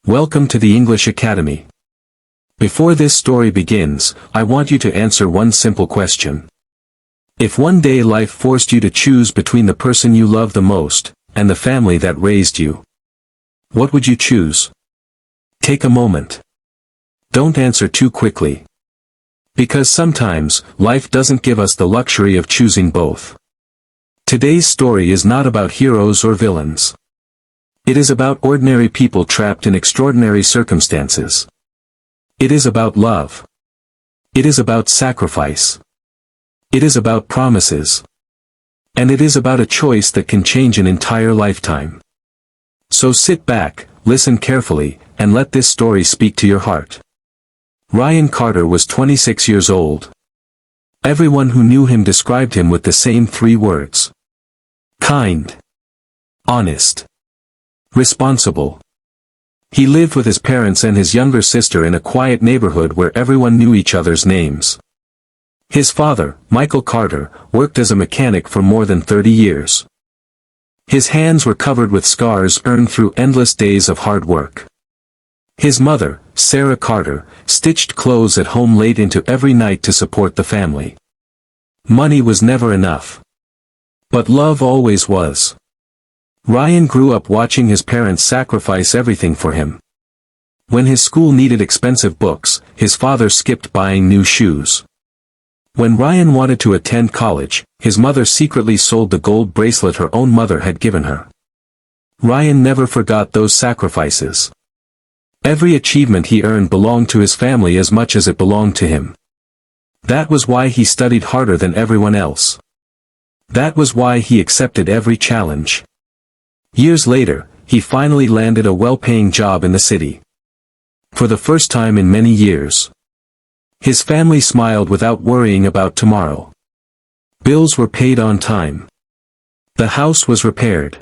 Welcome to the English Academy. Before this story begins, I want you to answer one simple question. If one day life forced you to choose between the person you love the most, and the family that raised you, what would you choose? Take a moment. Don't answer too quickly. Because sometimes, life doesn't give us the luxury of choosing both. Today's story is not about heroes or villains. It is about ordinary people trapped in extraordinary circumstances. It is about love. It is about sacrifice. It is about promises. And it is about a choice that can change an entire lifetime. So sit back, listen carefully, and let this story speak to your heart. Ryan Carter was 26 years old. Everyone who knew him described him with the same three words. Kind. Honest. Responsible. He lived with his parents and his younger sister in a quiet neighborhood where everyone knew each other's names. His father, Michael Carter, worked as a mechanic for more than 30 years. His hands were covered with scars earned through endless days of hard work. His mother, Sarah Carter, stitched clothes at home late into every night to support the family. Money was never enough. But love always was. Ryan grew up watching his parents sacrifice everything for him. When his school needed expensive books, his father skipped buying new shoes. When Ryan wanted to attend college, his mother secretly sold the gold bracelet her own mother had given her. Ryan never forgot those sacrifices. Every achievement he earned belonged to his family as much as it belonged to him. That was why he studied harder than everyone else. That was why he accepted every challenge. Years later, he finally landed a well-paying job in the city. For the first time in many years. His family smiled without worrying about tomorrow. Bills were paid on time. The house was repaired.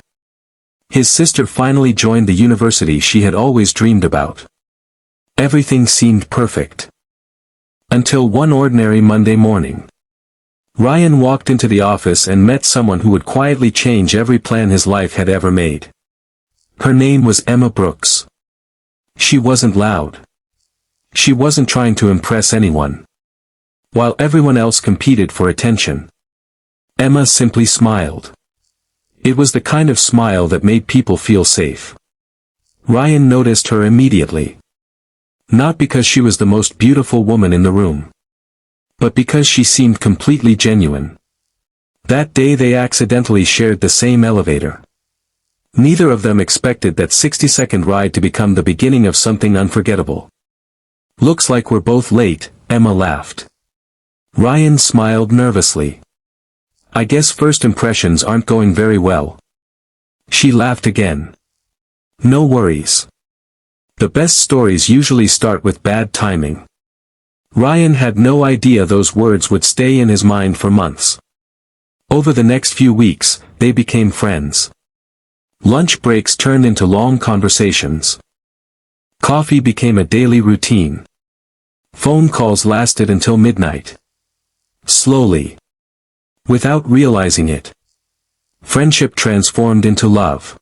His sister finally joined the university she had always dreamed about. Everything seemed perfect. Until one ordinary Monday morning. Ryan walked into the office and met someone who would quietly change every plan his life had ever made. Her name was Emma Brooks. She wasn't loud. She wasn't trying to impress anyone. While everyone else competed for attention, Emma simply smiled. It was the kind of smile that made people feel safe. Ryan noticed her immediately. Not because she was the most beautiful woman in the room, but because she seemed completely genuine. That day they accidentally shared the same elevator. Neither of them expected that 60-second ride to become the beginning of something unforgettable. Looks like we're both late, Emma laughed. Ryan smiled nervously. I guess first impressions aren't going very well. She laughed again. No worries. The best stories usually start with bad timing. Ryan had no idea those words would stay in his mind for months. Over the next few weeks, they became friends. Lunch breaks turned into long conversations. Coffee became a daily routine. Phone calls lasted until midnight. Slowly. Without realizing it, friendship transformed into love.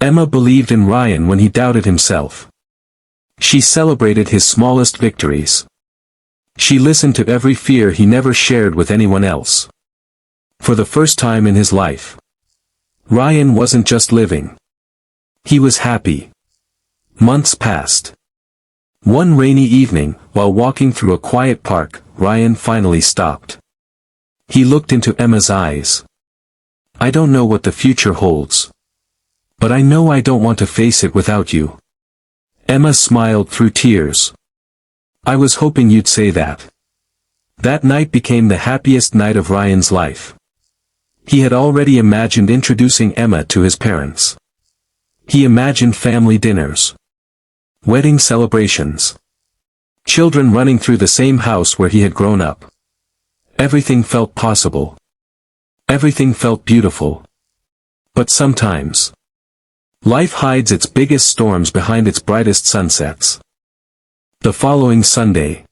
Emma believed in Ryan when he doubted himself. She celebrated his smallest victories. She listened to every fear he never shared with anyone else. For the first time in his life, Ryan wasn't just living. He was happy. Months passed. One rainy evening, while walking through a quiet park, Ryan finally stopped. He looked into Emma's eyes. I don't know what the future holds. But I know I don't want to face it without you. Emma smiled through tears. I was hoping you'd say that. That night became the happiest night of Ryan's life. He had already imagined introducing Emma to his parents. He imagined family dinners. Wedding celebrations. Children running through the same house where he had grown up. Everything felt possible. Everything felt beautiful. But sometimes, life hides its biggest storms behind its brightest sunsets. The following Sunday,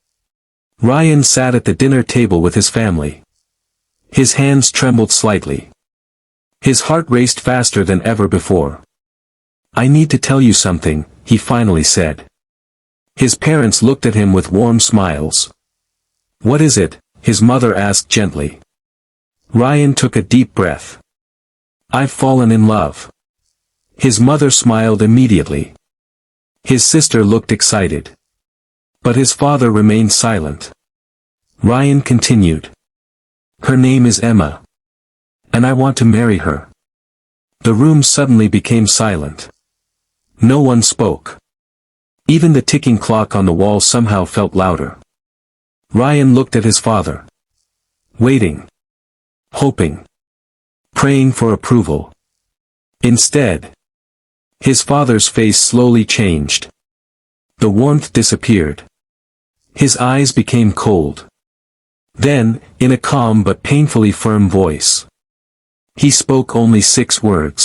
Ryan sat at the dinner table with his family. His hands trembled slightly. His heart raced faster than ever before. I need to tell you something, he finally said. His parents looked at him with warm smiles. "What is it?" his mother asked gently. Ryan took a deep breath. "I've fallen in love." His mother smiled immediately. His sister looked excited. But his father remained silent. Ryan continued. "Her name is Emma. And I want to marry her." The room suddenly became silent. No one spoke. Even the ticking clock on the wall somehow felt louder. Ryan looked at his father. Waiting. Hoping. Praying for approval. Instead, his father's face slowly changed. The warmth disappeared. His eyes became cold. Then, in a calm but painfully firm voice, he spoke only 6 words.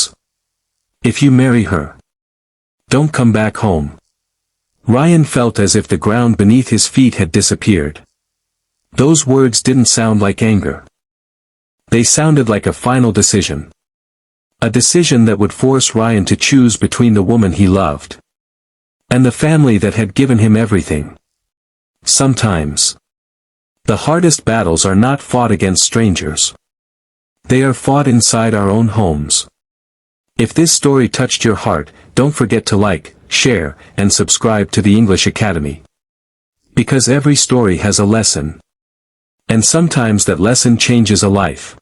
"If you marry her, don't come back home." Ryan felt as if the ground beneath his feet had disappeared. Those words didn't sound like anger. They sounded like a final decision. A decision that would force Ryan to choose between the woman he loved and the family that had given him everything. Sometimes, the hardest battles are not fought against strangers. They are fought inside our own homes. If this story touched your heart, don't forget to like, share, and subscribe to the English Academy. Because every story has a lesson. And sometimes that lesson changes a life.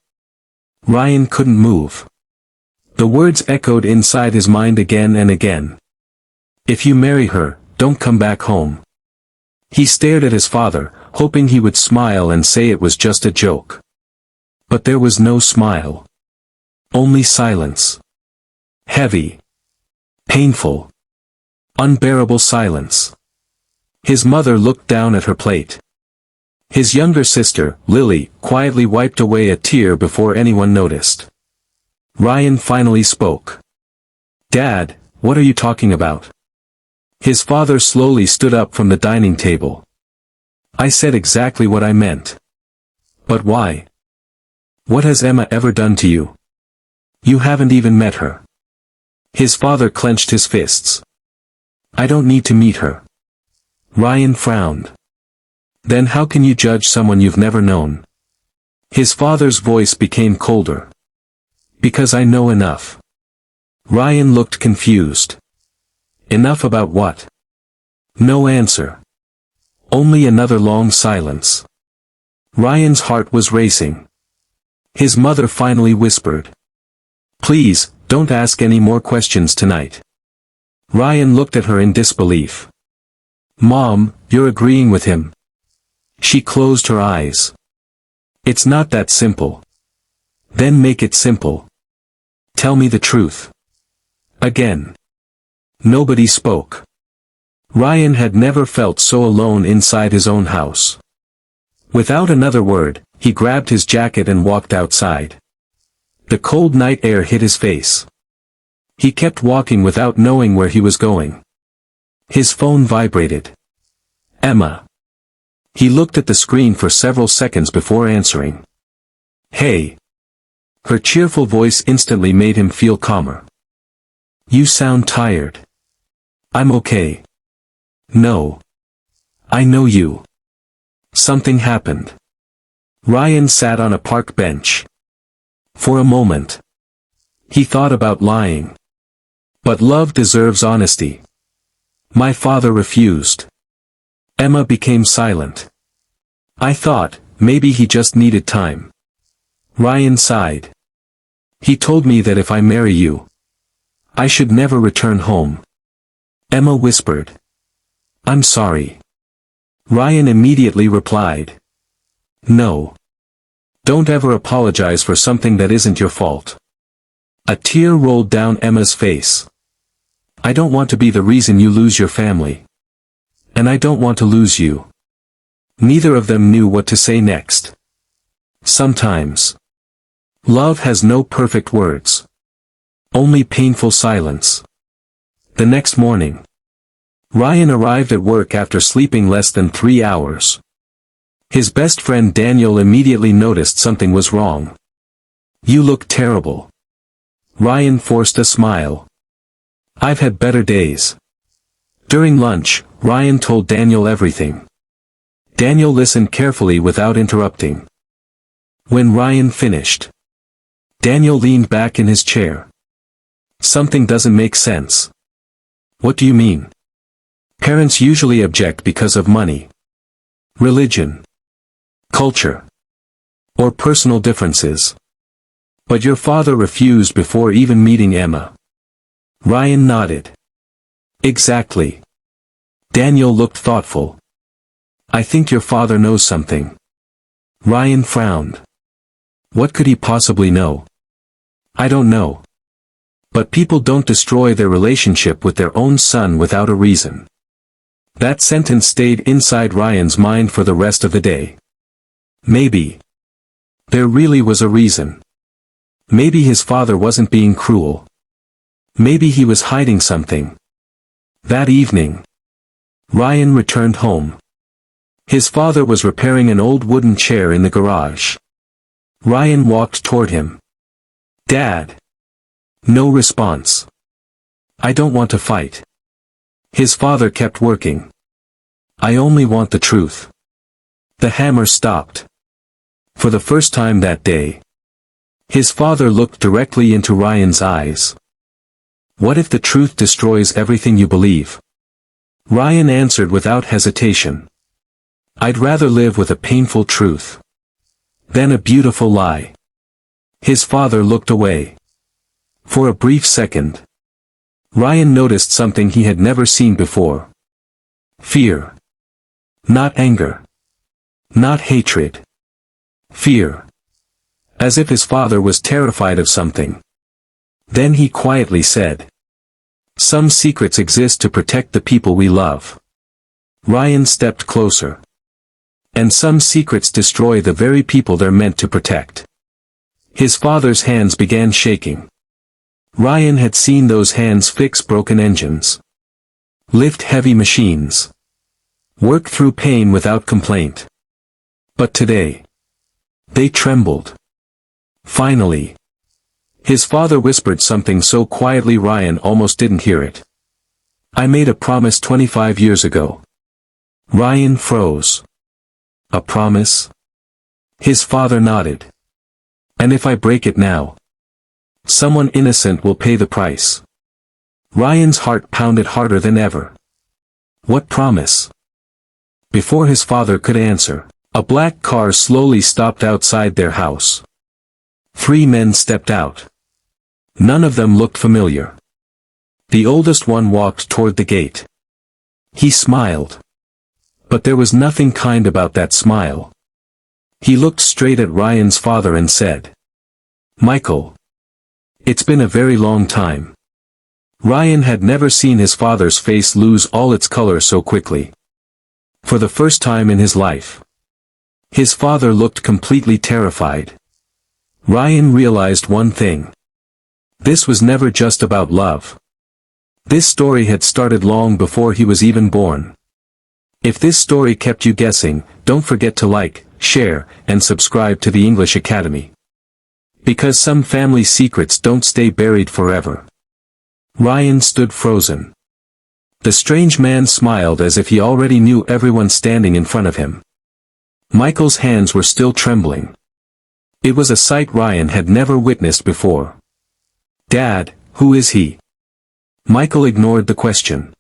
Ryan couldn't move. The words echoed inside his mind again and again. "If you marry her, don't come back home." He stared at his father, hoping he would smile and say it was just a joke. But there was no smile. Only silence. Heavy. Painful. Unbearable silence. His mother looked down at her plate. His younger sister, Lily, quietly wiped away a tear before anyone noticed. Ryan finally spoke. "Dad, what are you talking about?" His father slowly stood up from the dining table. "I said exactly what I meant." "But why? What has Emma ever done to you? You haven't even met her." His father clenched his fists. "I don't need to meet her." Ryan frowned. "Then how can you judge someone you've never known?" His father's voice became colder. "Because I know enough." Ryan looked confused. Enough about what? No answer. Only another long silence. Ryan's heart was racing. His mother finally whispered. "Please, don't ask any more questions tonight." Ryan looked at her in disbelief. "Mom, you're agreeing with him?" She closed her eyes. "It's not that simple." "Then make it simple. Tell me the truth." Again. Nobody spoke. Ryan had never felt so alone inside his own house. Without another word, he grabbed his jacket and walked outside. The cold night air hit his face. He kept walking without knowing where he was going. His phone vibrated. Emma. He looked at the screen for several seconds before answering. "Hey." Her cheerful voice instantly made him feel calmer. "You sound tired." "I'm okay." "No. I know you." Something happened. Ryan sat on a park bench. For a moment, he thought about lying. But love deserves honesty. "My father refused." Emma became silent. "I thought, maybe he just needed time." Ryan sighed. "He told me that if I marry you, I should never return home." Emma whispered. "I'm sorry." Ryan immediately replied. "No. Don't ever apologize for something that isn't your fault." A tear rolled down Emma's face. "I don't want to be the reason you lose your family. And I don't want to lose you." Neither of them knew what to say next. Sometimes, love has no perfect words. Only painful silence. The next morning, Ryan arrived at work after sleeping less than 3 hours. His best friend Daniel immediately noticed something was wrong. "You look terrible." Ryan forced a smile. "I've had better days." During lunch, Ryan told Daniel everything. Daniel listened carefully without interrupting. When Ryan finished, Daniel leaned back in his chair. Something doesn't make sense. What do you mean? Parents usually object because of money, religion, culture, or personal differences. But your father refused before even meeting Emma. Ryan nodded. Exactly. Daniel looked thoughtful. I think your father knows something. Ryan frowned. What could he possibly know? I don't know. But people don't destroy their relationship with their own son without a reason. That sentence stayed inside Ryan's mind for the rest of the day. Maybe there really was a reason. Maybe his father wasn't being cruel. Maybe he was hiding something. That evening, Ryan returned home. His father was repairing an old wooden chair in the garage. Ryan walked toward him. Dad. No response. I don't want to fight. His father kept working. I only want the truth. The hammer stopped. For the first time that day, his father looked directly into Ryan's eyes. What if the truth destroys everything you believe? Ryan answered without hesitation. I'd rather live with a painful truth than a beautiful lie. His father looked away. For a brief second, Ryan noticed something he had never seen before. Fear. Not anger. Not hatred. Fear. As if his father was terrified of something. Then he quietly said, some secrets exist to protect the people we love. Ryan stepped closer. And some secrets destroy the very people they're meant to protect. His father's hands began shaking. Ryan had seen those hands fix broken engines, lift heavy machines, work through pain without complaint. But today, they trembled. Finally, his father whispered something so quietly Ryan almost didn't hear it. I made a promise 25 years ago. Ryan froze. A promise? His father nodded. And if I break it now, someone innocent will pay the price. Ryan's heart pounded harder than ever. What promise? Before his father could answer, a black car slowly stopped outside their house. 3 men stepped out. None of them looked familiar. The oldest one walked toward the gate. He smiled. But there was nothing kind about that smile. He looked straight at Ryan's father and said, Michael. It's been a very long time. Ryan had never seen his father's face lose all its color so quickly. For the first time in his life, his father looked completely terrified. Ryan realized one thing. This was never just about love. This story had started long before he was even born. If this story kept you guessing, don't forget to like, share, and subscribe to the English Academy. Because some family secrets don't stay buried forever. Ryan stood frozen. The strange man smiled as if he already knew everyone standing in front of him. Michael's hands were still trembling. It was a sight Ryan had never witnessed before. Dad, who is he? Michael ignored the question.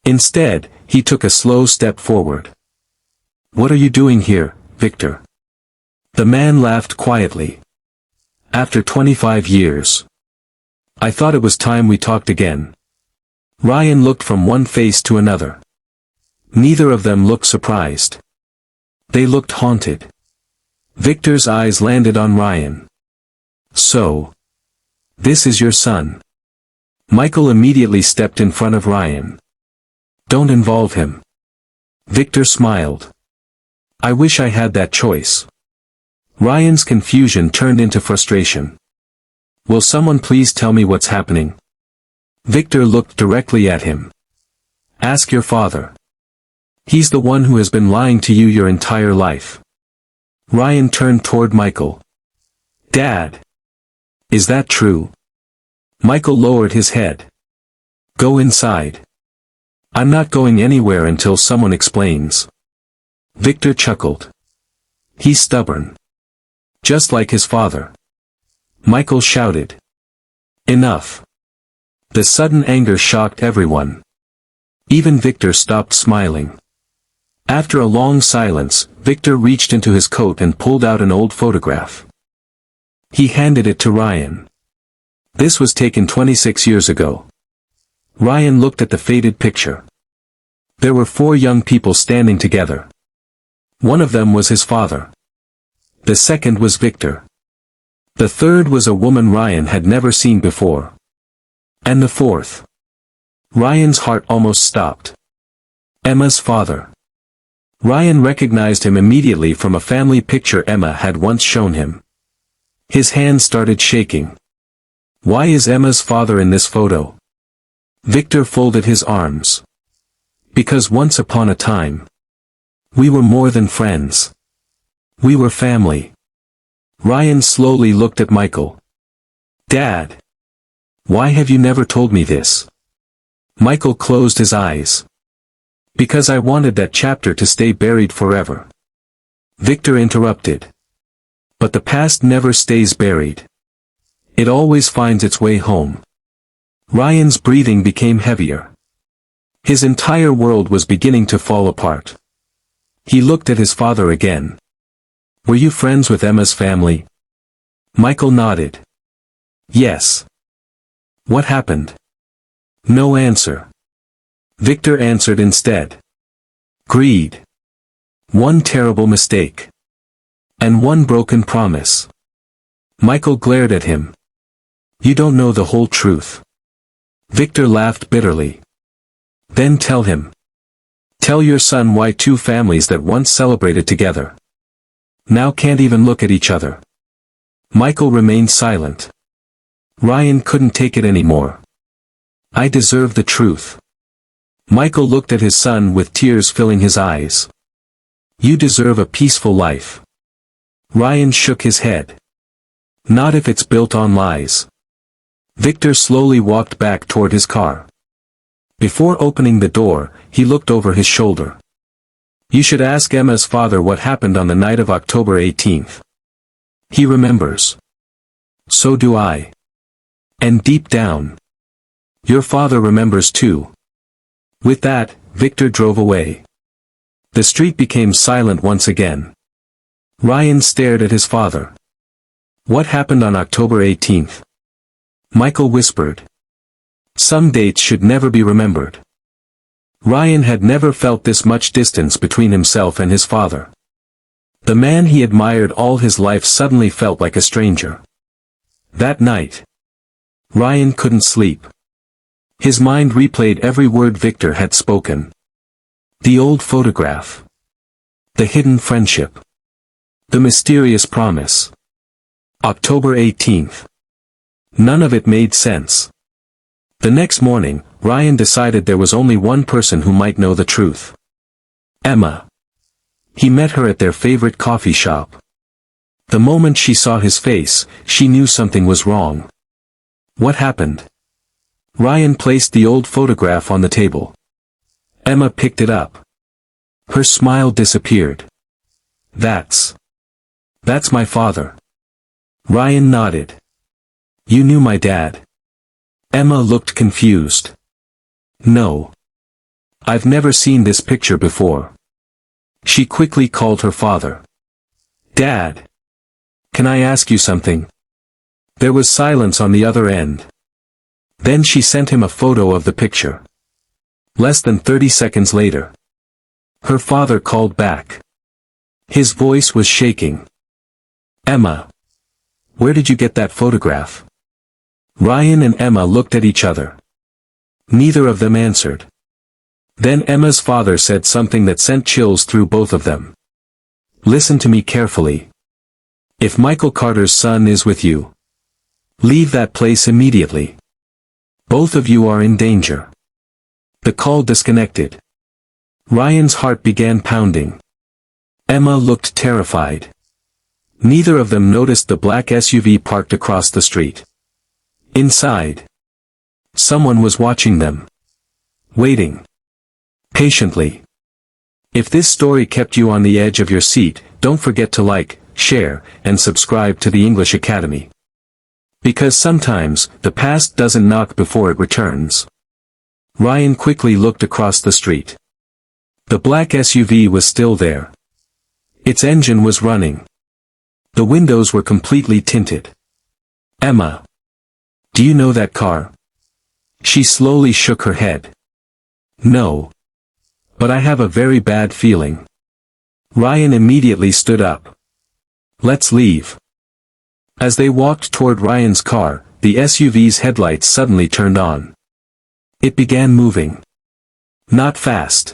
Instead, he took a slow step forward. What are you doing here, Victor? The man laughed quietly. After 25 years. I thought it was time we talked again. Ryan looked from one face to another. Neither of them looked surprised. They looked haunted. Victor's eyes landed on Ryan. So, this is your son. Michael immediately stepped in front of Ryan. Don't involve him. Victor smiled. I wish I had that choice. Ryan's confusion turned into frustration. Will someone please tell me what's happening? Victor looked directly at him. Ask your father. He's the one who has been lying to you your entire life. Ryan turned toward Michael. Dad. Is that true? Michael lowered his head. Go inside. I'm not going anywhere until someone explains. Victor chuckled. He's stubborn. Just like his father. Michael shouted. Enough. The sudden anger shocked everyone. Even Victor stopped smiling. After a long silence, Victor reached into his coat and pulled out an old photograph. He handed it to Ryan. This was taken 26 years ago. Ryan looked at the faded picture. There were 4 young people standing together. One of them was his father. The second was Victor. The third was a woman Ryan had never seen before. And the fourth. Ryan's heart almost stopped. Emma's father. Ryan recognized him immediately from a family picture Emma had once shown him. His hands started shaking. Why is Emma's father in this photo? Victor folded his arms. Because once upon a time, we were more than friends. We were family. Ryan slowly looked at Michael. Dad. Why have you never told me this? Michael closed his eyes. Because I wanted that chapter to stay buried forever. Victor interrupted. But the past never stays buried. It always finds its way home. Ryan's breathing became heavier. His entire world was beginning to fall apart. He looked at his father again. Were you friends with Emma's family? Michael nodded. Yes. What happened? No answer. Victor answered instead. Greed. One terrible mistake. And one broken promise. Michael glared at him. You don't know the whole truth. Victor laughed bitterly. Then tell him. Tell your son why 2 families that once celebrated together now can't even look at each other. Michael remained silent. Ryan couldn't take it anymore. I deserve the truth. Michael looked at his son with tears filling his eyes. You deserve a peaceful life. Ryan shook his head. Not if it's built on lies. Victor slowly walked back toward his car. Before opening the door, he looked over his shoulder. You should ask Emma's father what happened on the night of October 18th. He remembers. So do I. And deep down, your father remembers too. With that, Victor drove away. The street became silent once again. Ryan stared at his father. What happened on October 18th? Michael whispered. Some dates should never be remembered. Ryan had never felt this much distance between himself and his father. The man he admired all his life suddenly felt like a stranger. That night, Ryan couldn't sleep. His mind replayed every word Victor had spoken. The old photograph. The hidden friendship. The mysterious promise. October 18th. None of it made sense. The next morning, Ryan decided there was only one person who might know the truth. Emma. He met her at their favorite coffee shop. The moment she saw his face, she knew something was wrong. What happened? Ryan placed the old photograph on the table. Emma picked it up. Her smile disappeared. That's my father. Ryan nodded. You knew my dad. Emma looked confused. No. I've never seen this picture before. She quickly called her father. Dad. Can I ask you something? There was silence on the other end. Then she sent him a photo of the picture. Less than 30 seconds later, her father called back. His voice was shaking. Emma. Where did you get that photograph? Ryan and Emma looked at each other. Neither of them answered. Then Emma's father said something that sent chills through both of them. Listen to me carefully. If Michael Carter's son is with you, leave that place immediately. Both of you are in danger. The call disconnected. Ryan's heart began pounding. Emma looked terrified. Neither of them noticed the black SUV parked across the street. Inside, someone was watching them. Waiting. patiently. If this story kept you on the edge of your seat, don't forget to like, share, and subscribe to the English Academy. Because sometimes, the past doesn't knock before it returns. Ryan quickly looked across the street. The black SUV was still there. Its engine was running. The windows were completely tinted. Emma. Do you know that car? She slowly shook her head. No. But I have a very bad feeling. Ryan immediately stood up. Let's leave. As they walked toward Ryan's car, the SUV's headlights suddenly turned on. It began moving. Not fast.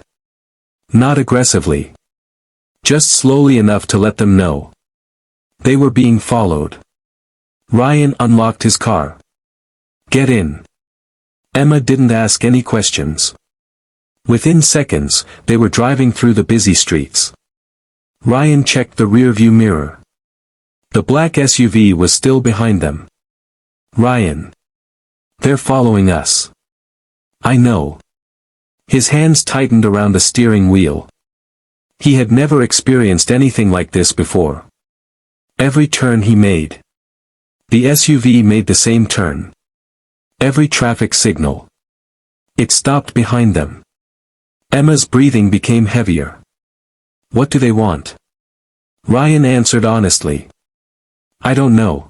Not aggressively. Just slowly enough to let them know they were being followed. Ryan unlocked his car. Get in. Emma didn't ask any questions. Within seconds, they were driving through the busy streets. Ryan checked the rearview mirror. The black SUV was still behind them. Ryan. They're following us. I know. His hands tightened around the steering wheel. He had never experienced anything like this before. Every turn he made. The SUV made the same turn. Every traffic signal. It stopped behind them. Emma's breathing became heavier. What do they want? Ryan answered honestly. I don't know.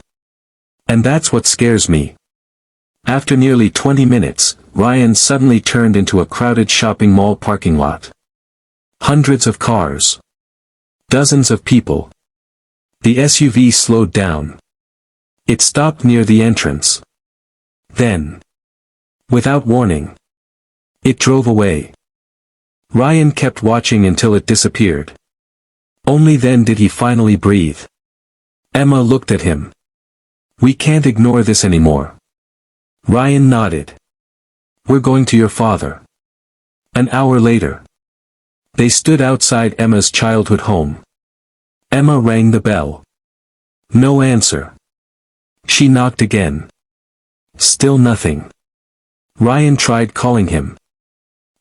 And that's what scares me. After nearly 20 minutes, Ryan suddenly turned into a crowded shopping mall parking lot. Hundreds of cars. Dozens of people. The SUV slowed down. It stopped near the entrance. Then, without warning, it drove away. Ryan kept watching until it disappeared. Only then did he finally breathe. Emma looked at him. We can't ignore this anymore. Ryan nodded. We're going to your father. An hour later, they stood outside Emma's childhood home. Emma rang the bell. No answer. She knocked again. Still nothing. Ryan tried calling him.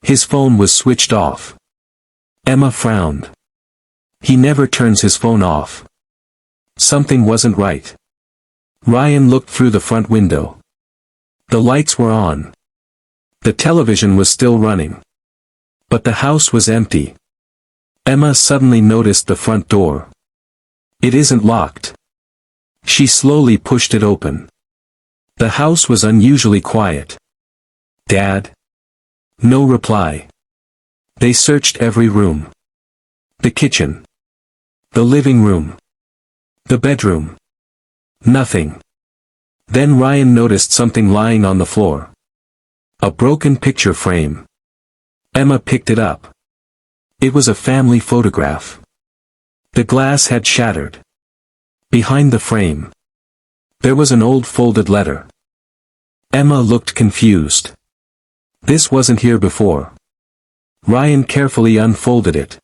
His phone was switched off. Emma frowned. He never turns his phone off. Something wasn't right. Ryan looked through the front window. The lights were on. The television was still running. But the house was empty. Emma suddenly noticed the front door. It isn't locked. She slowly pushed it open. The house was unusually quiet. Dad? No reply. They searched every room. The kitchen. The living room. The bedroom. Nothing. Then Ryan noticed something lying on the floor. A broken picture frame. Emma picked it up. It was a family photograph. The glass had shattered. Behind the frame, there was an old folded letter. Emma looked confused. This wasn't here before. Ryan carefully unfolded it.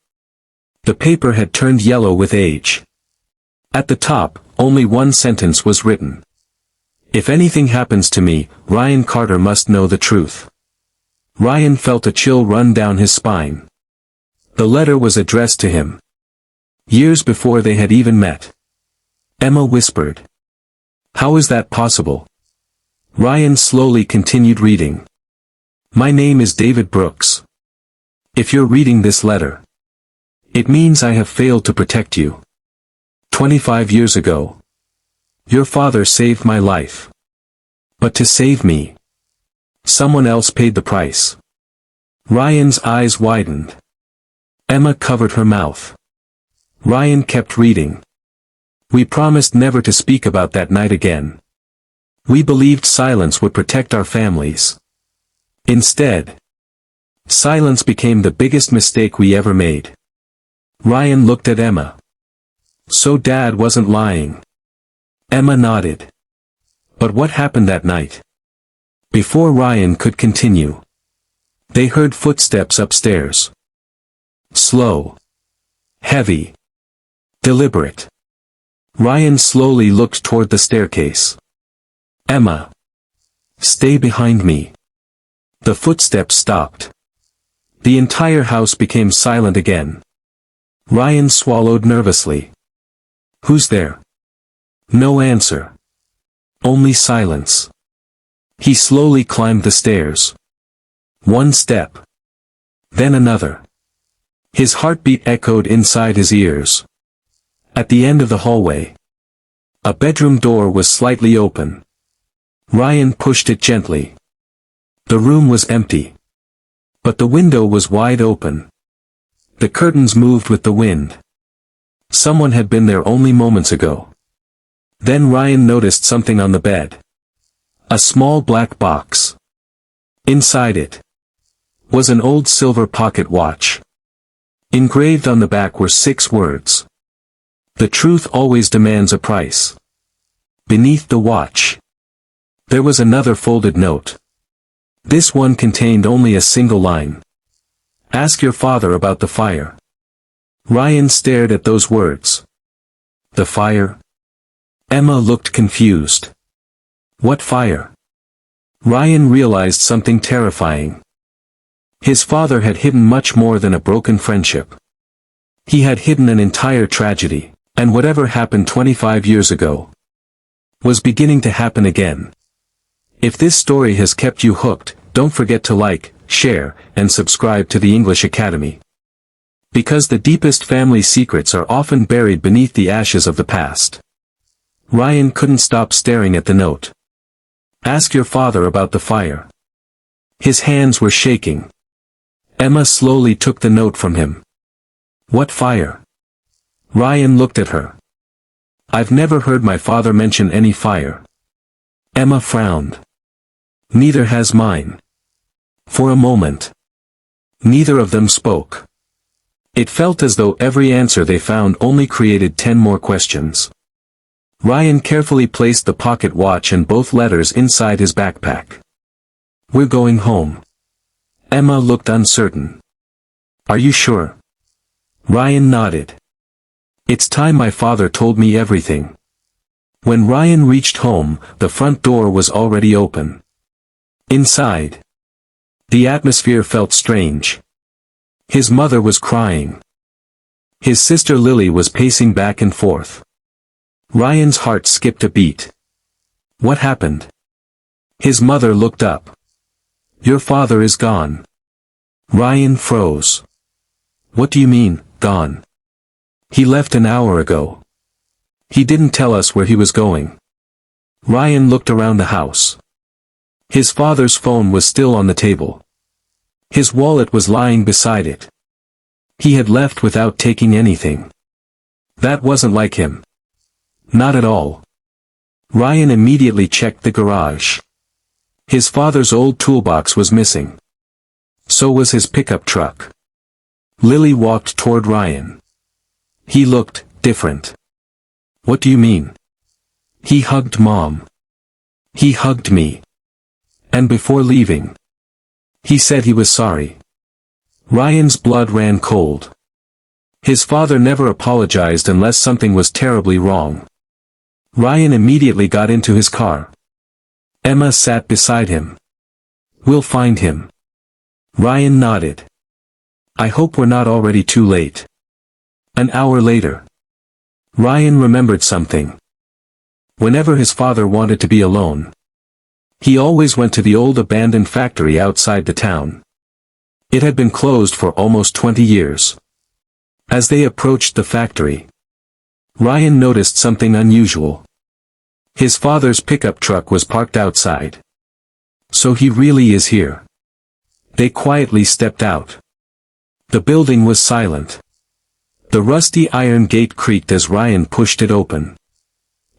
The paper had turned yellow with age. At the top, only one sentence was written. If anything happens to me, Ryan Carter must know the truth. Ryan felt a chill run down his spine. The letter was addressed to him. Years before they had even met. Emma whispered. How is that possible? Ryan slowly continued reading. My name is David Brooks. If you're reading this letter, it means I have failed to protect you. 25 years ago, your father saved my life. But to save me, someone else paid the price. Ryan's eyes widened. Emma covered her mouth. Ryan kept reading. We promised never to speak about that night again. We believed silence would protect our families. Instead, silence became the biggest mistake we ever made. Ryan looked at Emma. So Dad wasn't lying. Emma nodded. But what happened that night? Before Ryan could continue, they heard footsteps upstairs. Slow. Heavy. Deliberate. Ryan slowly looked toward the staircase. Emma. Stay behind me. The footsteps stopped. The entire house became silent again. Ryan swallowed nervously. "Who's there?" No answer. Only silence. He slowly climbed the stairs. One step. Then another. His heartbeat echoed inside his ears. At the end of the hallway, a bedroom door was slightly open. Ryan pushed it gently. The room was empty. But the window was wide open. The curtains moved with the wind. Someone had been there only moments ago. Then Ryan noticed something on the bed. A small black box. Inside it was an old silver pocket watch. Engraved on the back were 6 words. "The truth always demands a price." Beneath the watch, there was another folded note. This one contained only a single line. "Ask your father about the fire." Ryan stared at those words. The fire? Emma looked confused. What fire? Ryan realized something terrifying. His father had hidden much more than a broken friendship. He had hidden an entire tragedy, and whatever happened 25 years ago was beginning to happen again. If this story has kept you hooked, don't forget to like, share, and subscribe to the English Academy. Because the deepest family secrets are often buried beneath the ashes of the past. Ryan couldn't stop staring at the note. Ask your father about the fire. His hands were shaking. Emma slowly took the note from him. What fire? Ryan looked at her. I've never heard my father mention any fire. Emma frowned. Neither has mine. For a moment, neither of them spoke. It felt as though every answer they found only created 10 more questions. Ryan carefully placed the pocket watch and both letters inside his backpack. We're going home. Emma looked uncertain. Are you sure? Ryan nodded. It's time my father told me everything. When Ryan reached home, the front door was already open. Inside, the atmosphere felt strange. His mother was crying. His sister Lily was pacing back and forth. Ryan's heart skipped a beat. What happened? His mother looked up. Your father is gone. Ryan froze. What do you mean, gone? He left an hour ago. He didn't tell us where he was going. Ryan looked around the house. His father's phone was still on the table. His wallet was lying beside it. He had left without taking anything. That wasn't like him. Not at all. Ryan immediately checked the garage. His father's old toolbox was missing. So was his pickup truck. Lily walked toward Ryan. He looked different. What do you mean? He hugged Mom. He hugged me. And before leaving, he said he was sorry. Ryan's blood ran cold. His father never apologized unless something was terribly wrong. Ryan immediately got into his car. Emma sat beside him. We'll find him. Ryan nodded. I hope we're not already too late. An hour later, Ryan remembered something. Whenever his father wanted to be alone, he always went to the old abandoned factory outside the town. It had been closed for almost 20 years. As they approached the factory, Ryan noticed something unusual. His father's pickup truck was parked outside. So he really is here. They quietly stepped out. The building was silent. The rusty iron gate creaked as Ryan pushed it open.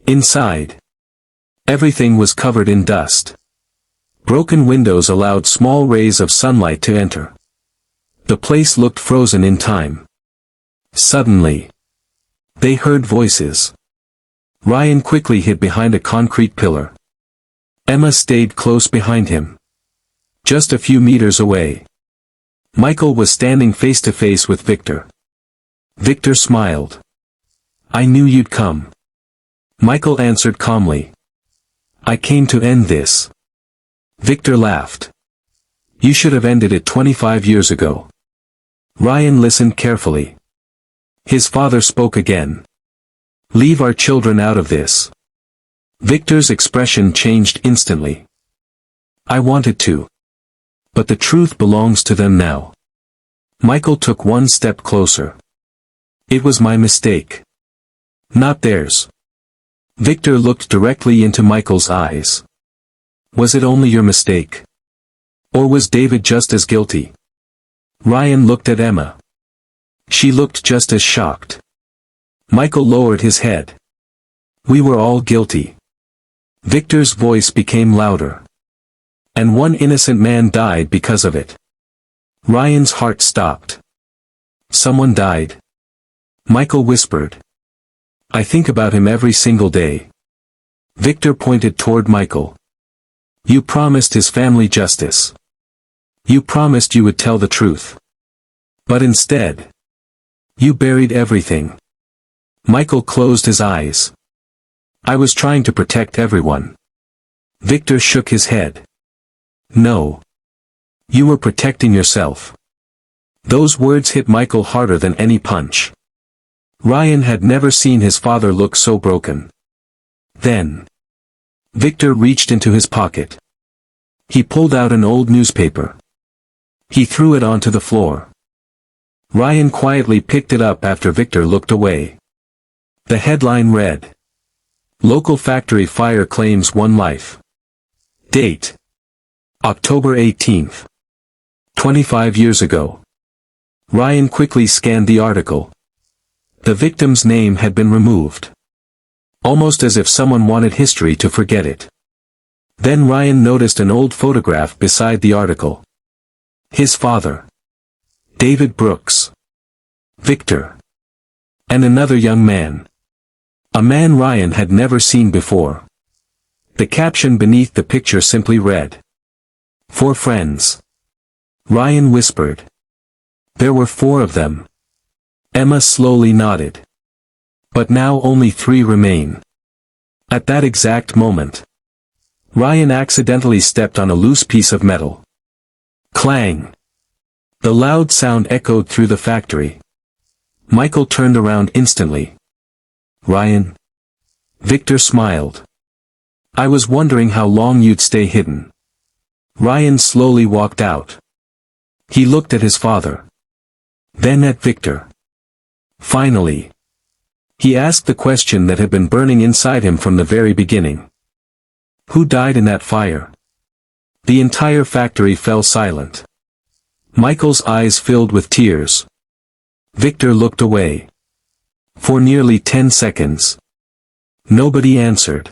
Inside, everything was covered in dust. Broken windows allowed small rays of sunlight to enter. The place looked frozen in time. Suddenly, they heard voices. Ryan quickly hid behind a concrete pillar. Emma stayed close behind him. Just a few meters away, Michael was standing face to face with Victor. Victor smiled. I knew you'd come. Michael answered calmly. I came to end this. Victor laughed. You should have ended it 25 years ago. Ryan listened carefully. His father spoke again. "Leave our children out of this." Victor's expression changed instantly. "I wanted to. But the truth belongs to them now." Michael took one step closer. "It was my mistake. Not theirs." Victor looked directly into Michael's eyes. "Was it only your mistake? Or was David just as guilty?" Ryan looked at Emma. She looked just as shocked. Michael lowered his head. "We were all guilty." Victor's voice became louder. "And one innocent man died because of it." Ryan's heart stopped. "Someone died?" Michael whispered. "I think about him every single day." Victor pointed toward Michael. "You promised his family justice. You promised you would tell the truth. But instead, you buried everything." Michael closed his eyes. "I was trying to protect everyone." Victor shook his head. "No. You were protecting yourself." Those words hit Michael harder than any punch. Ryan had never seen his father look so broken. Then, Victor reached into his pocket. He pulled out an old newspaper. He threw it onto the floor. Ryan quietly picked it up after Victor looked away. The headline read, "Local factory fire claims one life." Date: October 18th. 25 years ago. Ryan quickly scanned the article. The victim's name had been removed. Almost as if someone wanted history to forget it. Then Ryan noticed an old photograph beside the article. His father. David Brooks. Victor. And another young man. A man Ryan had never seen before. The caption beneath the picture simply read, "For friends." Ryan whispered. There were 4 of them. Emma slowly nodded. But now only 3 remain. At that exact moment, Ryan accidentally stepped on a loose piece of metal. Clang! The loud sound echoed through the factory. Michael turned around instantly. "Ryan?" Victor smiled. "I was wondering how long you'd stay hidden." Ryan slowly walked out. He looked at his father. Then at Victor. Finally, he asked the question that had been burning inside him from the very beginning. Who died in that fire? The entire factory fell silent. Michael's eyes filled with tears. Victor looked away. For nearly 10 seconds. Nobody answered.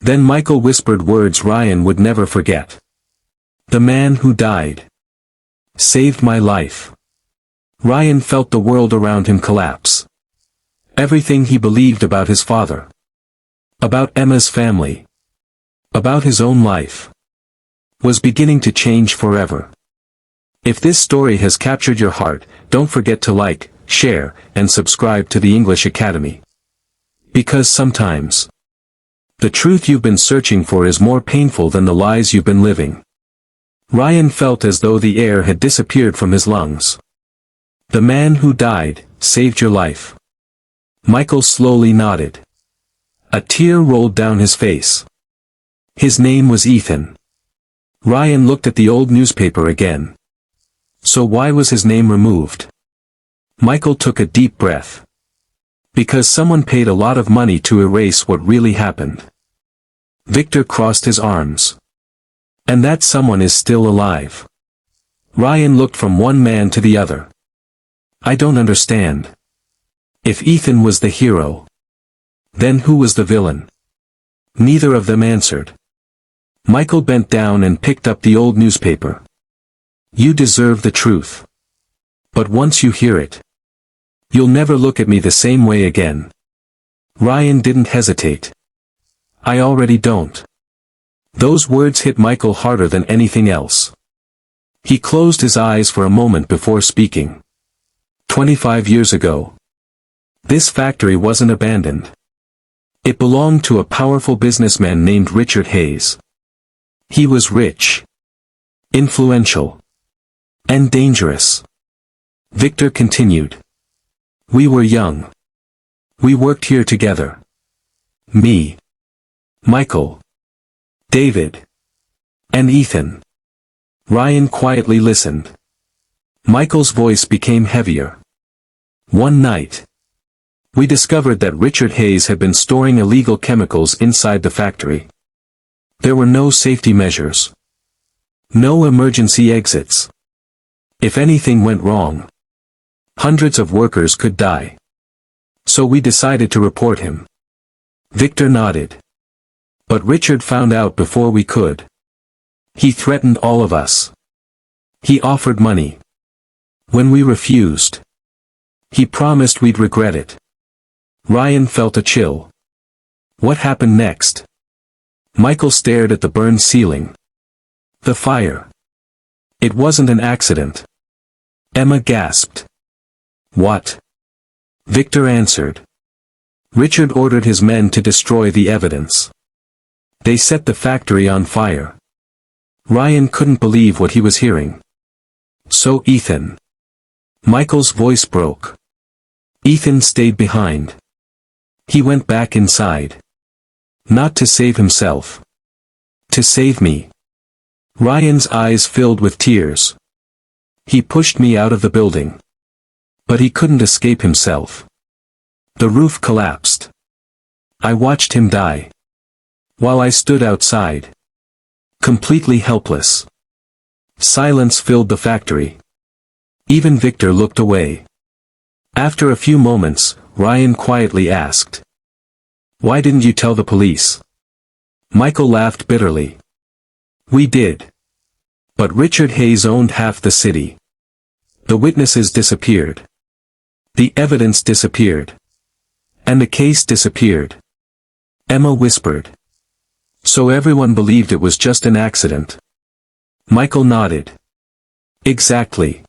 Then Michael whispered words Ryan would never forget. "The man who died saved my life." Ryan felt the world around him collapse. Everything he believed about his father. About Emma's family. About his own life. Was beginning to change forever. If this story has captured your heart, don't forget to like, share, and subscribe to the English Academy. Because sometimes, the truth you've been searching for is more painful than the lies you've been living. Ryan felt as though the air had disappeared from his lungs. The man who died, saved your life. Michael slowly nodded. A tear rolled down his face. His name was Ethan. Ryan looked at the old newspaper again. So why was his name removed? Michael took a deep breath. Because someone paid a lot of money to erase what really happened. Victor crossed his arms. And that someone is still alive. Ryan looked from one man to the other. I don't understand. If Ethan was the hero, then who was the villain? Neither of them answered. Michael bent down and picked up the old newspaper. You deserve the truth. But once you hear it, you'll never look at me the same way again. Ryan didn't hesitate. I already don't. Those words hit Michael harder than anything else. He closed his eyes for a moment before speaking. 25 years ago. This factory wasn't abandoned. It belonged to a powerful businessman named Richard Hayes. He was rich, influential, and dangerous. Victor continued. We were young. We worked here together. Me, Michael, David, and Ethan. Ryan quietly listened. Michael's voice became heavier. One night, we discovered that Richard Hayes had been storing illegal chemicals inside the factory. There were no safety measures. No emergency exits. If anything went wrong, hundreds of workers could die. So we decided to report him. Victor nodded. But Richard found out before we could. He threatened all of us. He offered money. When we refused, he promised we'd regret it. Ryan felt a chill. What happened next? Michael stared at the burned ceiling. The fire. It wasn't an accident. Emma gasped. What? Victor answered. Richard ordered his men to destroy the evidence. They set the factory on fire. Ryan couldn't believe what he was hearing. So Ethan. Michael's voice broke. Ethan stayed behind. He went back inside. Not to save himself. To save me. Ryan's eyes filled with tears. He pushed me out of the building. But he couldn't escape himself. The roof collapsed. I watched him die. While I stood outside. Completely helpless. Silence filled the factory. Even Victor looked away. After a few moments, Ryan quietly asked. Why didn't you tell the police? Michael laughed bitterly. We did. But Richard Hayes owned half the city. The witnesses disappeared. The evidence disappeared. And the case disappeared. Emma whispered. So everyone believed it was just an accident. Michael nodded. Exactly.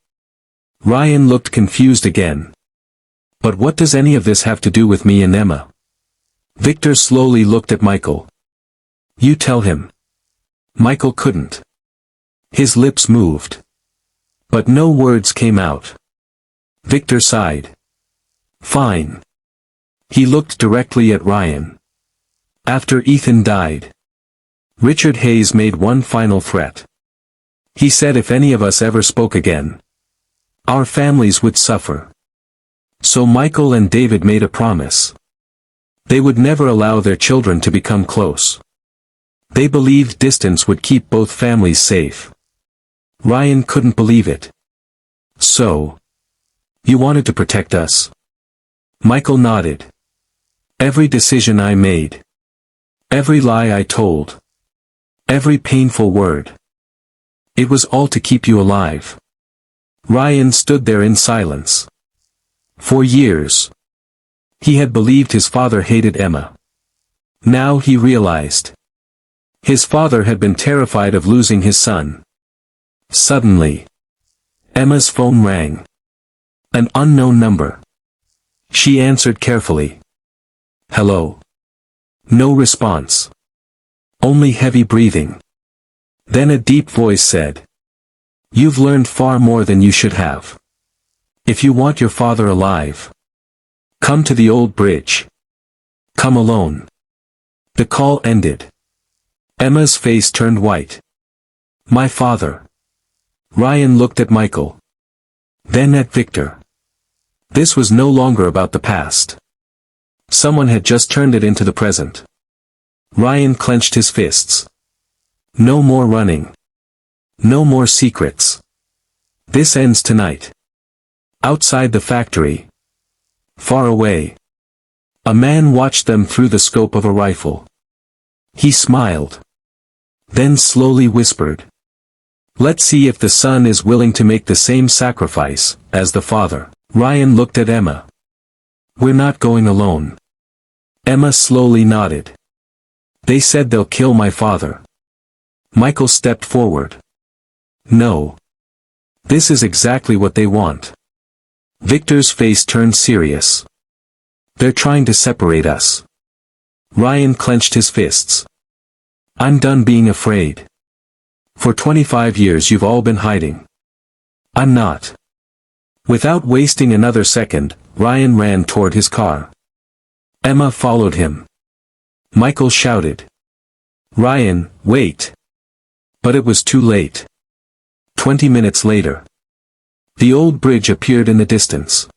Ryan looked confused again. But what does any of this have to do with me and Emma? Victor slowly looked at Michael. You tell him. Michael couldn't. His lips moved. But no words came out. Victor sighed. Fine. He looked directly at Ryan. After Ethan died, Richard Hayes made one final threat. He said if any of us ever spoke again, our families would suffer. So Michael and David made a promise. They would never allow their children to become close. They believed distance would keep both families safe. Ryan couldn't believe it. So, you wanted to protect us? Michael nodded. Every decision I made. Every lie I told. Every painful word. It was all to keep you alive. Ryan stood there in silence. For years, he had believed his father hated Emma. Now he realized. His father had been terrified of losing his son. Suddenly, Emma's phone rang. An unknown number. She answered carefully. Hello. No response. Only heavy breathing. Then a deep voice said. You've learned far more than you should have. If you want your father alive, come to the old bridge. Come alone. The call ended. Emma's face turned white. My father. Ryan looked at Michael. Then at Victor. This was no longer about the past. Someone had just turned it into the present. Ryan clenched his fists. No more running. No more secrets. This ends tonight. Outside the factory. Far away. A man watched them through the scope of a rifle. He smiled. Then slowly whispered. Let's see if the son is willing to make the same sacrifice as the father. Ryan looked at Emma. We're not going alone. Emma slowly nodded. They said they'll kill my father. Michael stepped forward. No. This is exactly what they want. Victor's face turned serious. They're trying to separate us. Ryan clenched his fists. I'm done being afraid. For 25 years you've all been hiding. I'm not. Without wasting another second, Ryan ran toward his car. Emma followed him. Michael shouted, "Ryan, wait!" But it was too late. 20 minutes later. The old bridge appeared in the distance.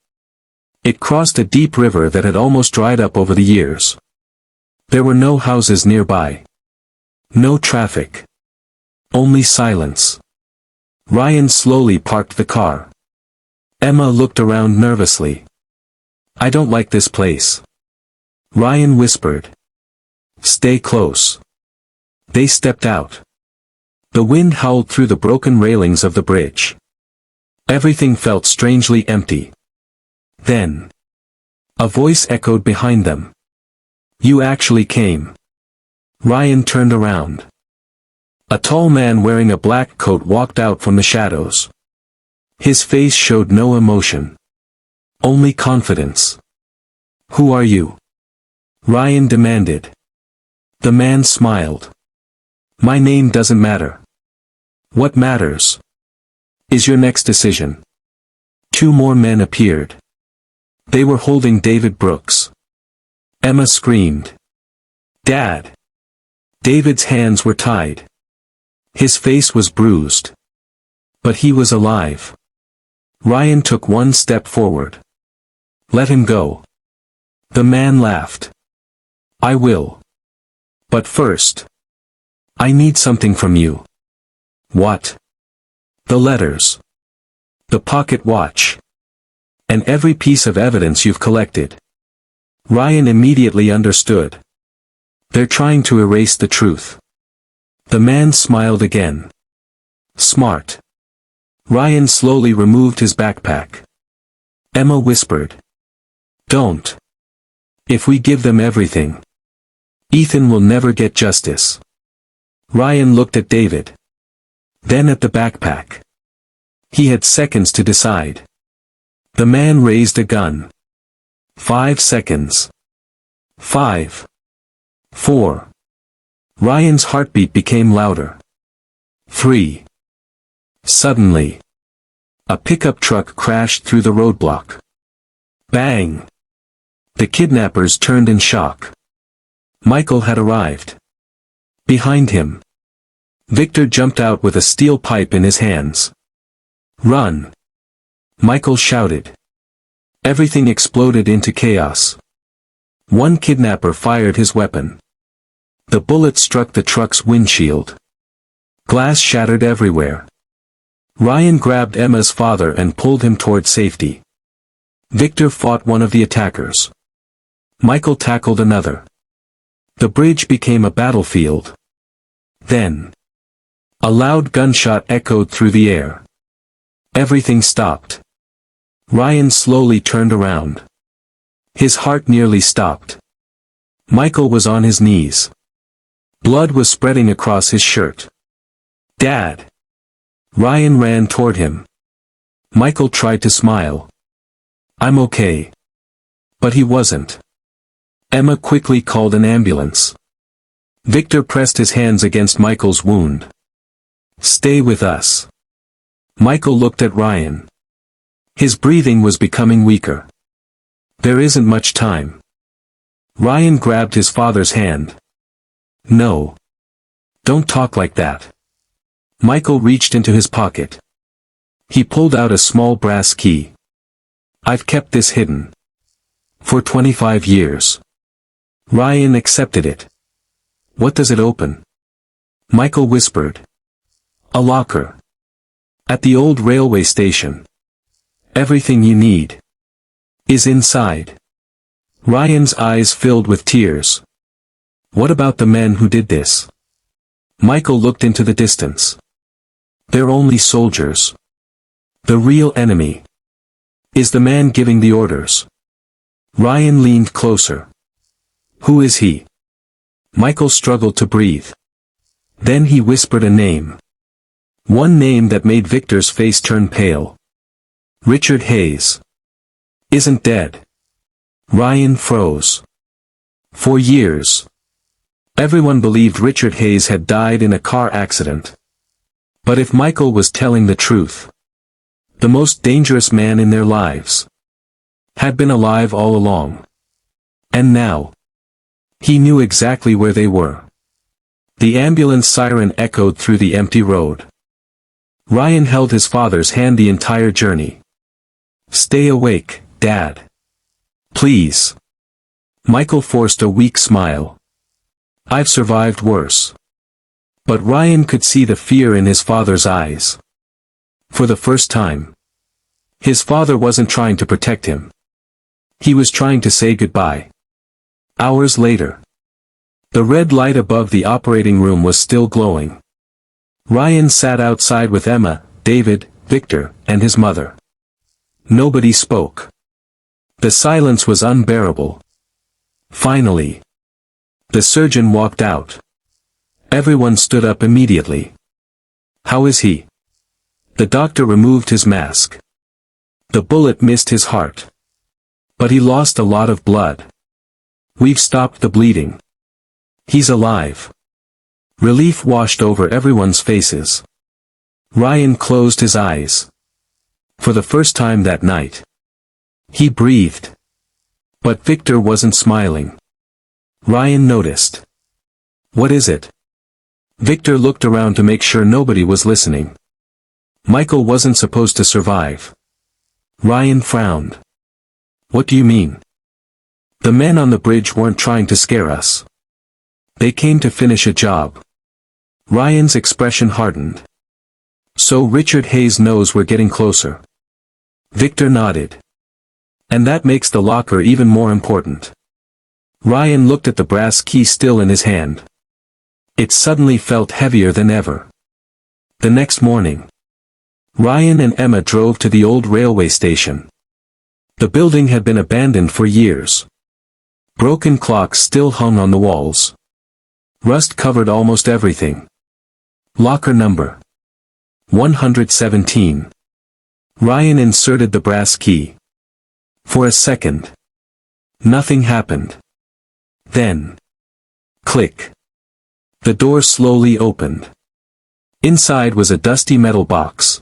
It crossed a deep river that had almost dried up over the years. There were no houses nearby. No traffic. Only silence. Ryan slowly parked the car. Emma looked around nervously. "I don't like this place." Ryan whispered. "Stay close." They stepped out. The wind howled through the broken railings of the bridge. Everything felt strangely empty. Then, a voice echoed behind them. "You actually came." Ryan turned around. A tall man wearing a black coat walked out from the shadows. His face showed no emotion. Only confidence. "Who are you?" Ryan demanded. The man smiled. "My name doesn't matter. What matters is your next decision." Two more men appeared. They were holding David Brooks. Emma screamed, "Dad!" David's hands were tied. His face was bruised. But he was alive. Ryan took one step forward. "Let him go." The man laughed. "I will. But first, I need something from you." "What?" "The letters. The pocket watch. And every piece of evidence you've collected." Ryan immediately understood. "They're trying to erase the truth." The man smiled again. "Smart." Ryan slowly removed his backpack. Emma whispered, "Don't. If we give them everything, Ethan will never get justice." Ryan looked at David. Then at the backpack. He had seconds to decide. The man raised a gun. 5 seconds. 5. 4. Ryan's heartbeat became louder. 3. Suddenly, a pickup truck crashed through the roadblock. Bang! The kidnappers turned in shock. Michael had arrived. Behind him, Victor jumped out with a steel pipe in his hands. "Run!" Michael shouted. Everything exploded into chaos. One kidnapper fired his weapon. The bullet struck the truck's windshield. Glass shattered everywhere. Ryan grabbed Emma's father and pulled him toward safety. Victor fought one of the attackers. Michael tackled another. The bridge became a battlefield. Then, a loud gunshot echoed through the air. Everything stopped. Ryan slowly turned around. His heart nearly stopped. Michael was on his knees. Blood was spreading across his shirt. "Dad!" Ryan ran toward him. Michael tried to smile. "I'm okay." But he wasn't. Emma quickly called an ambulance. Victor pressed his hands against Michael's wound. "Stay with us." Michael looked at Ryan. His breathing was becoming weaker. "There isn't much time." Ryan grabbed his father's hand. "No. Don't talk like that." Michael reached into his pocket. He pulled out a small brass key. "I've kept this hidden for 25 years. Ryan accepted it. "What does it open?" Michael whispered. "A locker. At the old railway station. Everything you need is inside." Ryan's eyes filled with tears. "What about the men who did this?" Michael looked into the distance. "They're only soldiers. The real enemy is the man giving the orders." Ryan leaned closer. "Who is he?" Michael struggled to breathe. Then he whispered a name. One name that made Victor's face turn pale. "Richard Hayes isn't dead." Ryan froze. For years, everyone believed Richard Hayes had died in a car accident. But if Michael was telling the truth, The most dangerous man in their lives. Had been alive all along. And now. He knew exactly where they were. The ambulance siren echoed through the empty road. Ryan held his father's hand the entire journey. "Stay awake, Dad. Please." Michael forced a weak smile. "I've survived worse." But Ryan could see the fear in his father's eyes. For the first time. His father wasn't trying to protect him. He was trying to say goodbye. Hours later. The red light above the operating room was still glowing. Ryan sat outside with Emma, David, Victor, and his mother. Nobody spoke. The silence was unbearable. Finally. The surgeon walked out. Everyone stood up immediately. "How is he?" The doctor removed his mask. "The bullet missed his heart. But he lost a lot of blood. We've stopped the bleeding. He's alive." Relief washed over everyone's faces. Ryan closed his eyes. For the first time that night. He breathed. But Victor wasn't smiling. Ryan noticed. "What is it?" Victor looked around to make sure nobody was listening. Michael wasn't supposed to survive. Ryan frowned. "What do you mean?" "The men on the bridge weren't trying to scare us. They came to finish a job." Ryan's expression hardened. "So Richard Hayes knows we're getting closer." Victor nodded. "And that makes the locker even more important." Ryan looked at the brass key still in his hand. It suddenly felt heavier than ever. The next morning. Ryan and Emma drove to the old railway station. The building had been abandoned for years. Broken clocks still hung on the walls. Rust covered almost everything. Locker number 117. Ryan inserted the brass key. For a second. Nothing happened. Then. Click. The door slowly opened. Inside was a dusty metal box.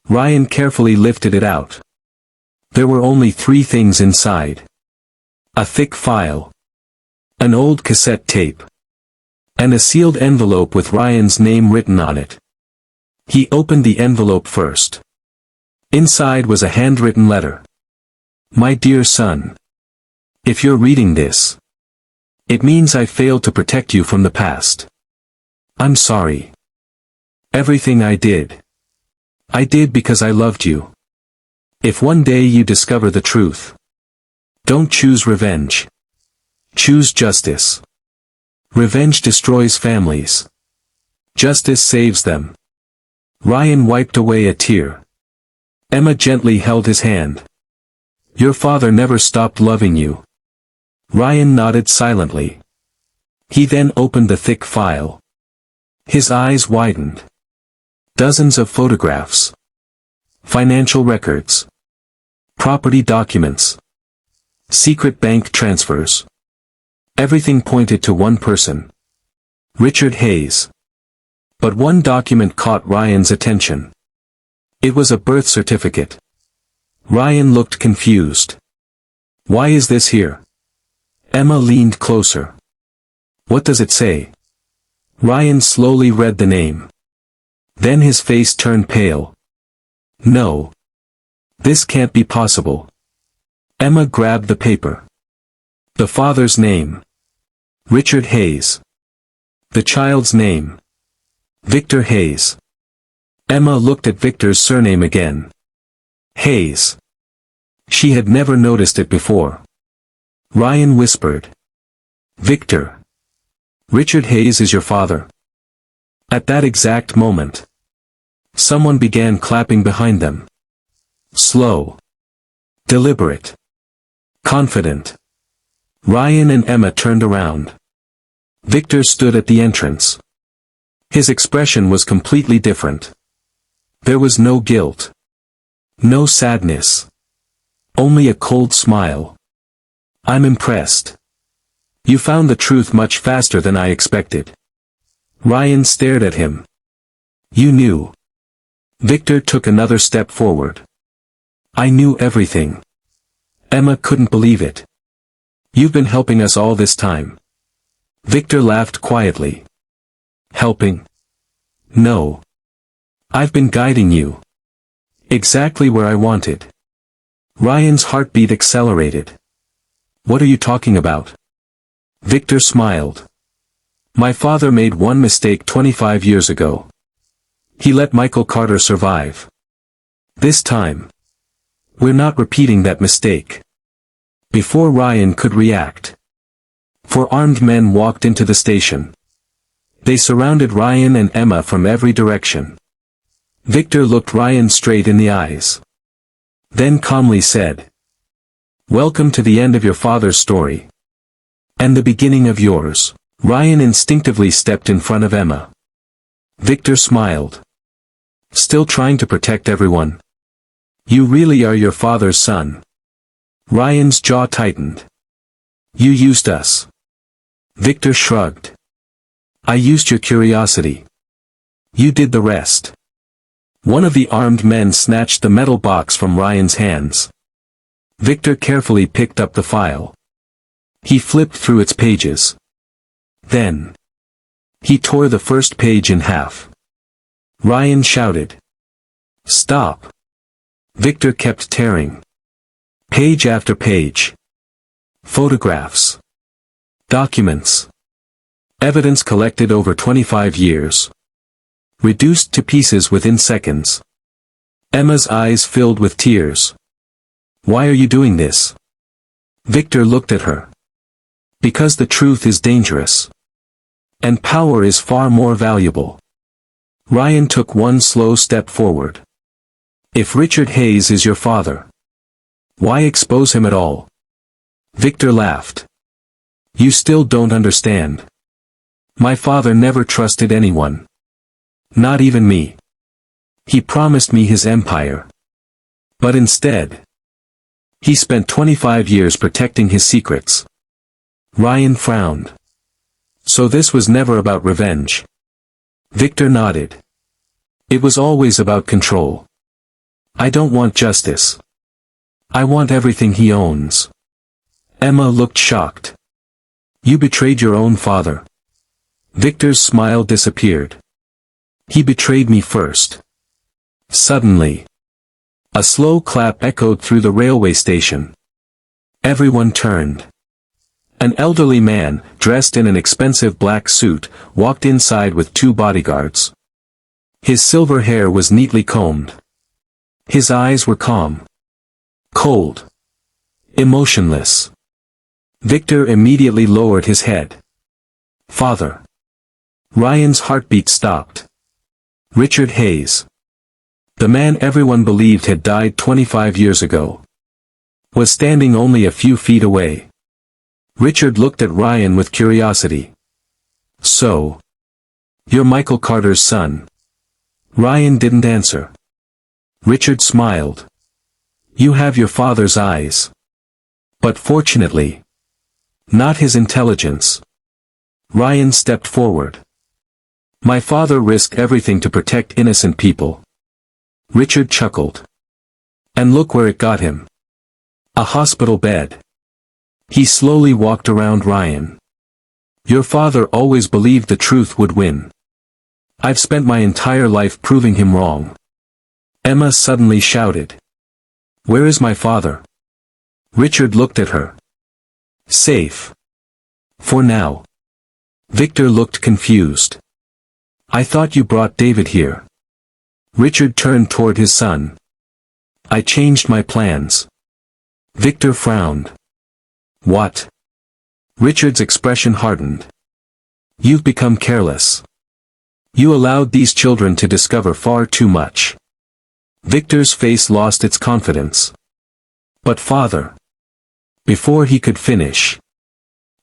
Ryan carefully lifted it out. There were only 3 things inside. A thick file. An old cassette tape. And a sealed envelope with Ryan's name written on it. He opened the envelope first. Inside was a handwritten letter. "My dear son. If you're reading this. It means I failed to protect you from the past. I'm sorry. Everything I did because I loved you. If one day you discover the truth. Don't choose revenge. Choose justice. Revenge destroys families. Justice saves them." Ryan wiped away a tear. Emma gently held his hand. "Your father never stopped loving you." Ryan nodded silently. He then opened the thick file. His eyes widened. Dozens of photographs. Financial records. Property documents. Secret bank transfers. Everything pointed to one person. Richard Hayes. But one document caught Ryan's attention. It was a birth certificate. Ryan looked confused. "Why is this here?" Emma leaned closer. "What does it say?" Ryan slowly read the name. Then his face turned pale. "No. This can't be possible." Emma grabbed the paper. The father's name. Richard Hayes. The child's name. Victor Hayes. Emma looked at Victor's surname again. Hayes. She had never noticed it before. Ryan whispered. "Victor. Richard Hayes is your father." At that exact moment. Someone began clapping behind them. Slow. Deliberate. Confident. Ryan and Emma turned around. Victor stood at the entrance. His expression was completely different. There was no guilt. No sadness. Only a cold smile. "I'm impressed. You found the truth much faster than I expected." Ryan stared at him. "You knew." Victor took another step forward. I knew everything. Emma couldn't believe it. You've been helping us all this time. Victor laughed quietly. Helping? No. I've been guiding you. Exactly where I wanted. Ryan's heartbeat accelerated. What are you talking about? Victor smiled. My father made one mistake 25 years ago. He let Michael Carter survive. This time, we're not repeating that mistake. Before Ryan could react, 4 armed men walked into the station. They surrounded Ryan and Emma from every direction. Victor looked Ryan straight in the eyes. Then calmly said, "Welcome to the end of your father's story. And the beginning of yours." Ryan instinctively stepped in front of Emma. Victor smiled. Still trying to protect everyone? You really are your father's son. Ryan's jaw tightened. You used us. Victor shrugged. I used your curiosity. You did the rest. One of the armed men snatched the metal box from Ryan's hands. Victor carefully picked up the file. He flipped through its pages. Then, he tore the first page in half. Ryan shouted. Stop. Victor kept tearing. Page after page. Photographs. Documents. Evidence collected over 25 years. Reduced to pieces within seconds. Emma's eyes filled with tears. Why are you doing this? Victor looked at her. Because the truth is dangerous. And power is far more valuable. Ryan took one slow step forward. If Richard Hayes is your father, why expose him at all? Victor laughed. You still don't understand. My father never trusted anyone. Not even me. He promised me his empire. But instead, he spent 25 years protecting his secrets. Ryan frowned. So this was never about revenge. Victor nodded. It was always about control. I don't want justice. I want everything he owns. Emma looked shocked. You betrayed your own father. Victor's smile disappeared. He betrayed me first. Suddenly, a slow clap echoed through the railway station. Everyone turned. An elderly man, dressed in an expensive black suit, walked inside with 2 bodyguards. His silver hair was neatly combed. His eyes were calm. Cold. Emotionless. Victor immediately lowered his head. Father. Ryan's heartbeat stopped. Richard Hayes. The man everyone believed had died 25 years ago. Was standing only a few feet away. Richard looked at Ryan with curiosity. So, you're Michael Carter's son. Ryan didn't answer. Richard smiled. You have your father's eyes. But fortunately, not his intelligence. Ryan stepped forward. My father risked everything to protect innocent people. Richard chuckled. And look where it got him. A hospital bed. He slowly walked around Ryan. Your father always believed the truth would win. I've spent my entire life proving him wrong. Emma suddenly shouted. Where is my father? Richard looked at her. Safe. For now. Victor looked confused. I thought you brought David here. Richard turned toward his son. I changed my plans. Victor frowned. What? Richard's expression hardened. You've become careless. You allowed these children to discover far too much. Victor's face lost its confidence. But father. Before he could finish,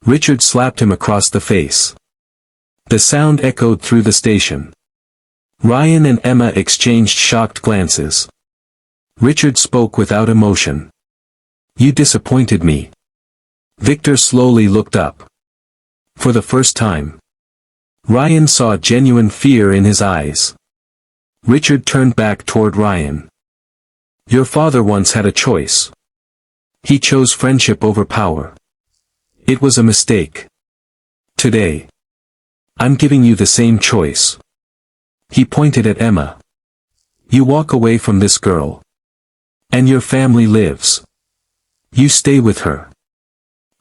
Richard slapped him across the face. The sound echoed through the station. Ryan and Emma exchanged shocked glances. Richard spoke without emotion. You disappointed me. Victor slowly looked up. For the first time, Ryan saw genuine fear in his eyes. Richard turned back toward Ryan. Your father once had a choice. He chose friendship over power. It was a mistake. Today, I'm giving you the same choice. He pointed at Emma. You walk away from this girl. And your family lives. You stay with her.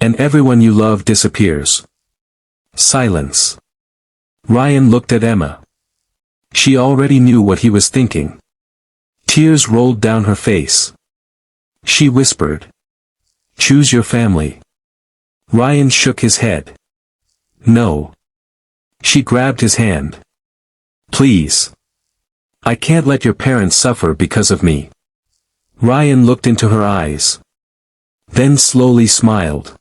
And everyone you love disappears. Silence. Ryan looked at Emma. She already knew what he was thinking. Tears rolled down her face. She whispered. Choose your family. Ryan shook his head. No. She grabbed his hand. Please. I can't let your parents suffer because of me. Ryan looked into her eyes. Then slowly smiled.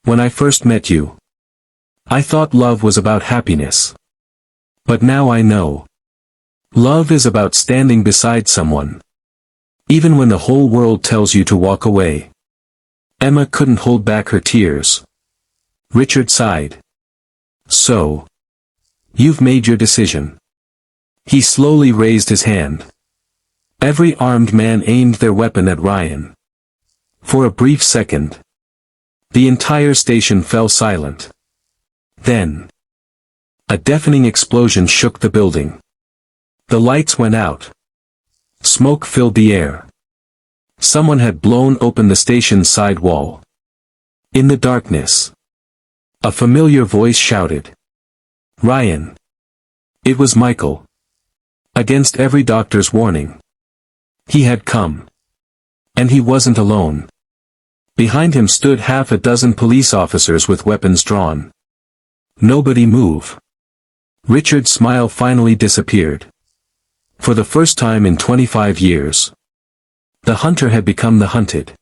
When I first met you, I thought love was about happiness. But now I know. Love is about standing beside someone. Even when the whole world tells you to walk away. Emma couldn't hold back her tears. Richard sighed. So. You've made your decision. He slowly raised his hand. Every armed man aimed their weapon at Ryan. For a brief second, the entire station fell silent. Then, a deafening explosion shook the building. The lights went out. Smoke filled the air. Someone had blown open the station's side wall. In the darkness, a familiar voice shouted. Ryan. It was Michael. Against every doctor's warning. He had come. And he wasn't alone. Behind him stood half a dozen police officers with weapons drawn. Nobody move. Richard's smile finally disappeared. For the first time in 25 years. The hunter had become the hunted.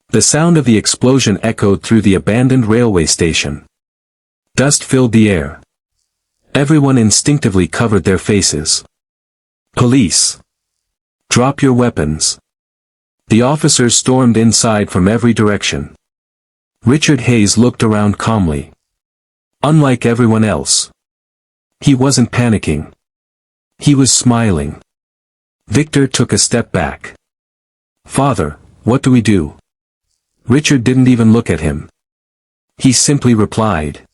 The sound of the explosion echoed through the abandoned railway station. Dust filled the air. Everyone instinctively covered their faces. Police. Drop your weapons. The officers stormed inside from every direction. Richard Hayes looked around calmly. Unlike everyone else. He wasn't panicking. He was smiling. Victor took a step back. Father, what do we do? Richard didn't even look at him. He simply replied.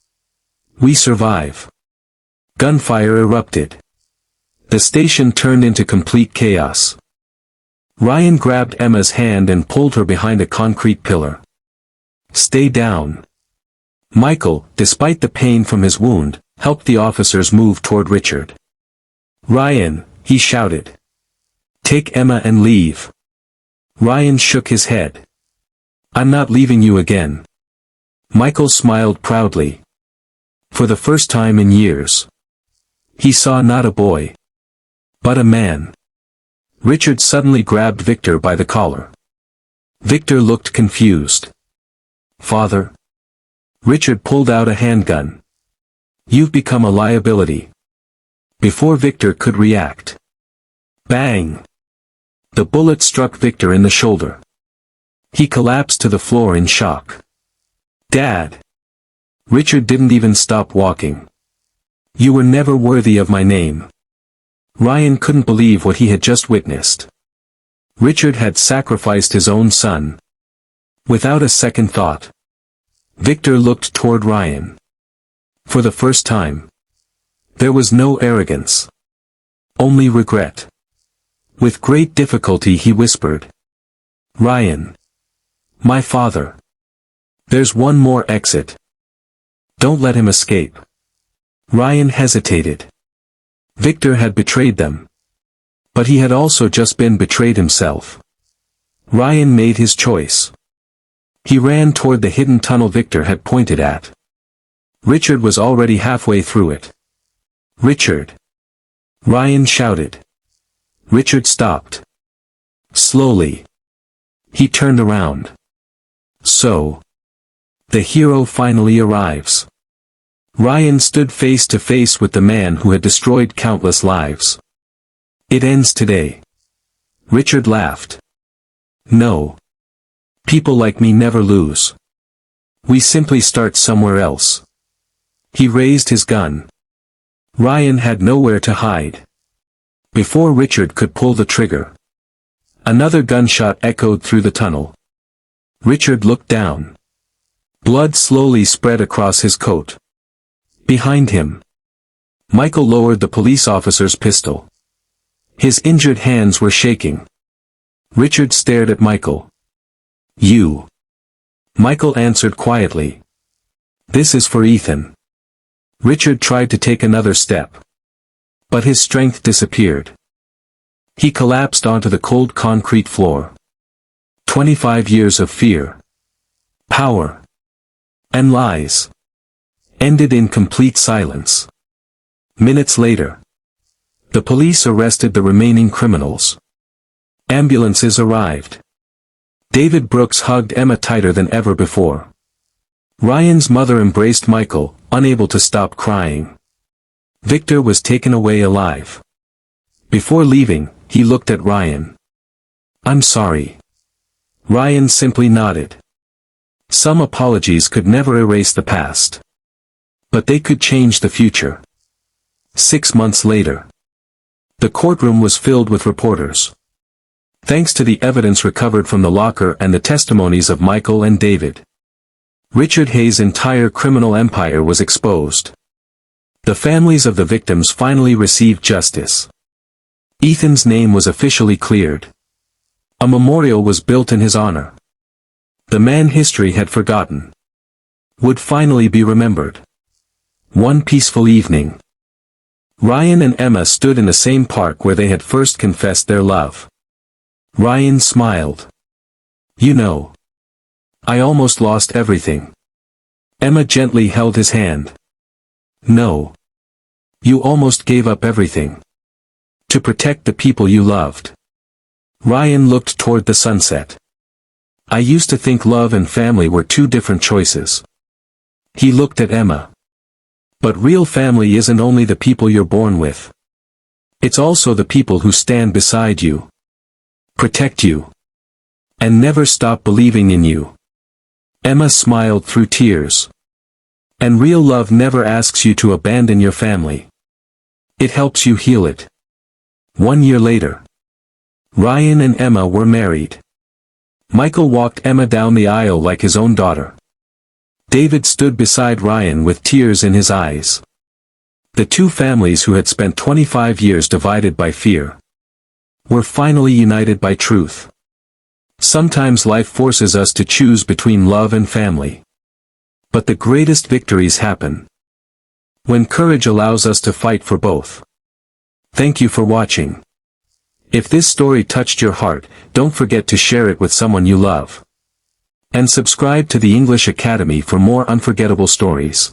We survive. Gunfire erupted. The station turned into complete chaos. Ryan grabbed Emma's hand and pulled her behind a concrete pillar. Stay down. Michael, despite the pain from his wound, helped the officers move toward Richard. Ryan, he shouted. Take Emma and leave. Ryan shook his head. I'm not leaving you again. Michael smiled proudly. For the first time in years. He saw not a boy. But a man. Richard suddenly grabbed Victor by the collar. Victor looked confused. Father. Richard pulled out a handgun. You've become a liability. Before Victor could react. Bang! The bullet struck Victor in the shoulder. He collapsed to the floor in shock. Dad! Richard didn't even stop walking. You were never worthy of my name. Ryan couldn't believe what he had just witnessed. Richard had sacrificed his own son. Without a second thought. Victor looked toward Ryan. For the first time. There was no arrogance. Only regret. With great difficulty he whispered. Ryan. My father. There's one more exit. Don't let him escape. Ryan hesitated. Victor had betrayed them. But he had also just been betrayed himself. Ryan made his choice. He ran toward the hidden tunnel Victor had pointed at. Richard was already halfway through it. Richard! Ryan shouted. Richard stopped. Slowly. He turned around. So. The hero finally arrives. Ryan stood face to face with the man who had destroyed countless lives. It ends today. Richard laughed. No. People like me never lose. We simply start somewhere else. He raised his gun. Ryan had nowhere to hide. Before Richard could pull the trigger, another gunshot echoed through the tunnel. Richard looked down. Blood slowly spread across his coat. Behind him, Michael lowered the police officer's pistol. His injured hands were shaking. Richard stared at Michael. "You." Michael answered quietly. "This is for Ethan." Richard tried to take another step, but his strength disappeared. He collapsed onto the cold concrete floor. 25 years of fear, power, and lies ended in complete silence. Minutes later, the police arrested the remaining criminals. Ambulances arrived. David Brooks hugged Emma tighter than ever before. Ryan's mother embraced Michael, unable to stop crying. Victor was taken away alive. Before leaving, he looked at Ryan. "I'm sorry." Ryan simply nodded. Some apologies could never erase the past, but they could change the future. 6 months later, the courtroom was filled with reporters. Thanks to the evidence recovered from the locker and the testimonies of Michael and David, Richard Hayes' entire criminal empire was exposed. The families of the victims finally received justice. Ethan's name was officially cleared. A memorial was built in his honor. The man history had forgotten would finally be remembered. One peaceful evening, Ryan and Emma stood in the same park where they had first confessed their love. Ryan smiled. "You know, I almost lost everything." Emma gently held his hand. "No. You almost gave up everything to protect the people you loved." Ryan looked toward the sunset. "I used to think love and family were two different choices." He looked at Emma. "But real family isn't only the people you're born with. It's also the people who stand beside you, protect you, and never stop believing in you." Emma smiled through tears. "And real love never asks you to abandon your family. It helps you heal it." 1 year later, Ryan and Emma were married. Michael walked Emma down the aisle like his own daughter. David stood beside Ryan with tears in his eyes. The two families who had spent 25 years divided by fear were finally united by truth. Sometimes life forces us to choose between love and family. But the greatest victories happen when courage allows us to fight for both. Thank you for watching. If this story touched your heart, don't forget to share it with someone you love. And subscribe to the English Academy for more unforgettable stories.